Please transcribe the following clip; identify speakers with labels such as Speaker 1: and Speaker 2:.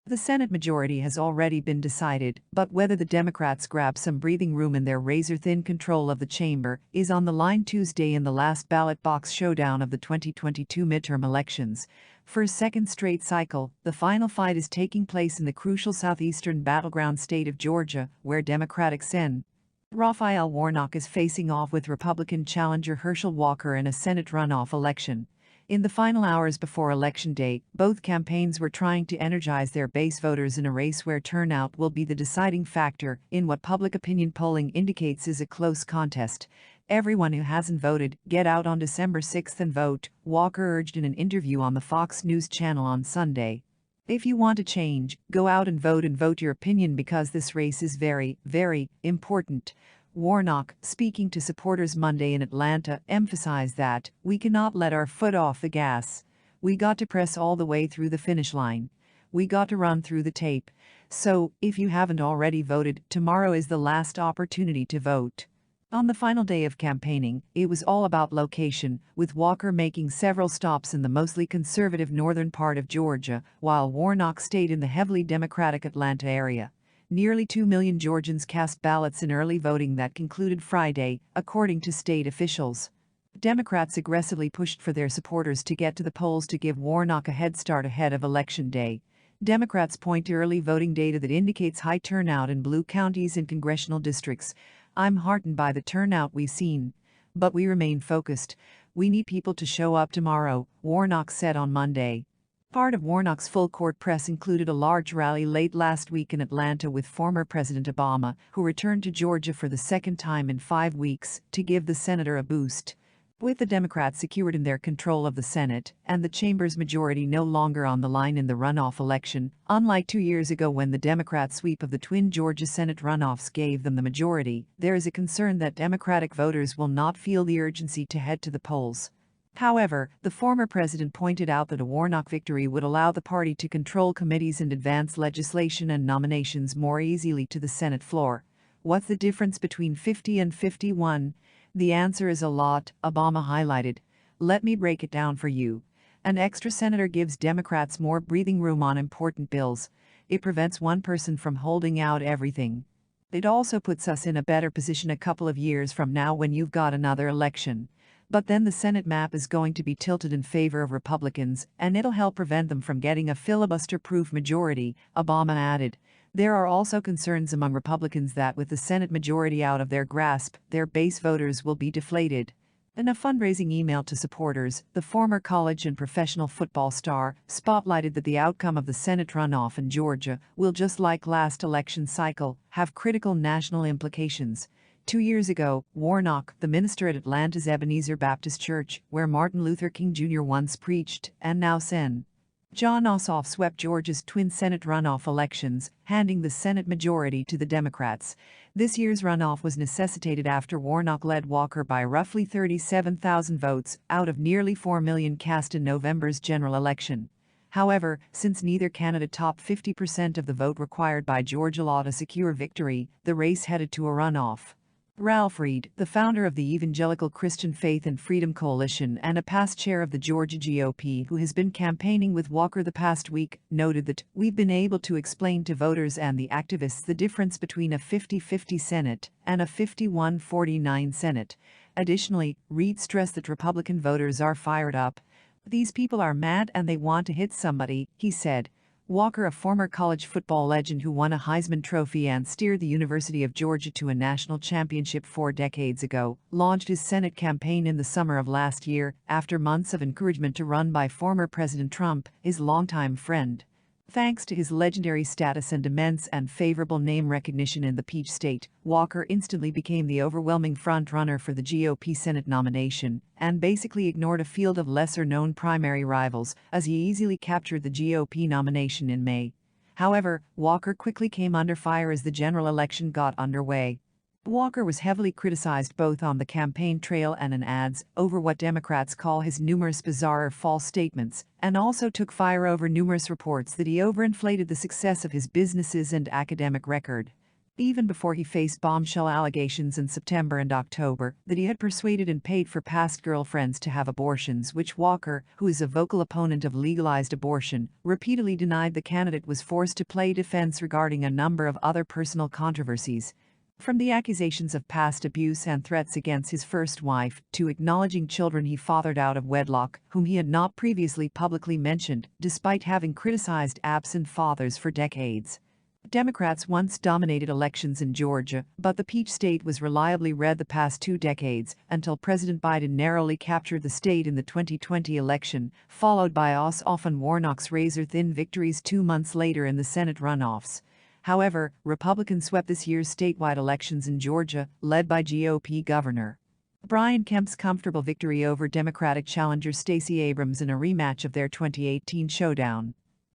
Speaker 1: The Senate majority has already been decided, but whether the Democrats grab some breathing room in their razor-thin control of the chamber is on the line Tuesday in the last ballot box showdown of the 2022 midterm elections. For a second straight cycle, the final fight is taking place in the crucial southeastern battleground state of Georgia, where Democratic Sen. Raphael Warnock is facing off with Republican challenger Herschel Walker in a Senate runoff election. In the final hours before Election Day, both campaigns were trying to energize their base voters in a race where turnout will be the deciding factor in what public opinion polling indicates is a close contest. Everyone who hasn't voted, get out on December 6 and vote, Walker urged in an interview on the Fox News channel on Sunday. If you want to change, go out and vote your opinion because this race is very, very important. Warnock, speaking to supporters Monday in Atlanta, emphasized that we cannot let our foot off the gas. We got to press all the way through the finish line. We got to run through the tape. So, if you haven't already voted, tomorrow is the last opportunity to vote. On the final day of campaigning, it was all about location, with Walker making several stops in the mostly conservative northern part of Georgia, while Warnock stayed in the heavily Democratic Atlanta area. Nearly 2 million Georgians cast ballots in early voting that concluded Friday, according to state officials. Democrats aggressively pushed for their supporters to get to the polls to give Warnock a head start ahead of Election Day. Democrats point to early voting data that indicates high turnout in blue counties and congressional districts. "I'm heartened by the turnout we've seen. But we remain focused. We need people to show up tomorrow," Warnock said on Monday. Part of Warnock's full-court press included a large rally late last week in Atlanta with former President Obama, who returned to Georgia for the second time in 5 weeks, to give the senator a boost. With the Democrats secured in their control of the Senate and the chamber's majority no longer on the line in the runoff election, unlike 2 years ago when the Democrat sweep of the twin Georgia Senate runoffs gave them the majority, there is a concern that Democratic voters will not feel the urgency to head to the polls. However, the former president pointed out that a Warnock victory would allow the party to control committees and advance legislation and nominations more easily to the Senate floor. What's the difference between 50 and 51? The answer is a lot, Obama highlighted. Let me break it down for you. An extra senator gives Democrats more breathing room on important bills. It prevents one person from holding out everything. It also puts us in a better position a couple of years from now when you've got another election. But then the Senate map is going to be tilted in favor of Republicans, and it'll help prevent them from getting a filibuster-proof majority, Obama added. There are also concerns among Republicans that with the Senate majority out of their grasp, their base voters will be deflated. In a fundraising email to supporters, the former college and professional football star spotlighted that the outcome of the Senate runoff in Georgia will, just like last election cycle, have critical national implications. 2 years ago, Warnock, the minister at Atlanta's Ebenezer Baptist Church, where Martin Luther King Jr. once preached, and now Sen. John Ossoff swept Georgia's twin Senate runoff elections, handing the Senate majority to the Democrats. This year's runoff was necessitated after Warnock led Walker by roughly 37,000 votes out of nearly 4 million cast in November's general election. However, since neither candidate topped 50% of the vote required by Georgia law to secure victory, the race headed to a runoff. Ralph Reed, the founder of the Evangelical Christian Faith and Freedom Coalition and a past chair of the Georgia GOP who has been campaigning with Walker the past week, noted that we've been able to explain to voters and the activists the difference between a 50-50 Senate and a 51-49 Senate. Additionally, Reed stressed that Republican voters are fired up. "These people are mad and they want to hit somebody," he said. Walker, a former college football legend who won a Heisman Trophy and steered the University of Georgia to a national championship 4 decades ago, launched his Senate campaign in the summer of last year after months of encouragement to run by former President Trump, his longtime friend. Thanks to his legendary status and immense and favorable name recognition in the Peach State, Walker instantly became the overwhelming front-runner for the GOP Senate nomination and basically ignored a field of lesser-known primary rivals as he easily captured the GOP nomination in May. However, Walker quickly came under fire as the general election got underway. Walker was heavily criticized both on the campaign trail and in ads over what Democrats call his numerous bizarre or false statements, and also took fire over numerous reports that he overinflated the success of his businesses and academic record. even before he faced bombshell allegations in September and October that he had persuaded and paid for past girlfriends to have abortions, which Walker, who is a vocal opponent of legalized abortion, repeatedly denied. The candidate was forced to play defense regarding a number of other personal controversies, from the accusations of past abuse and threats against his first wife, to acknowledging children he fathered out of wedlock, whom he had not previously publicly mentioned, despite having criticized absent fathers for decades. Democrats once dominated elections in Georgia, but the peach state was reliably red the past 2 decades, until President Biden narrowly captured the state in the 2020 election, followed by often Warnock's razor-thin victories 2 months later in the Senate runoffs. However, Republicans swept this year's statewide elections in Georgia, led by GOP Governor Brian Kemp's comfortable victory over Democratic challenger Stacey Abrams in a rematch of their 2018 showdown.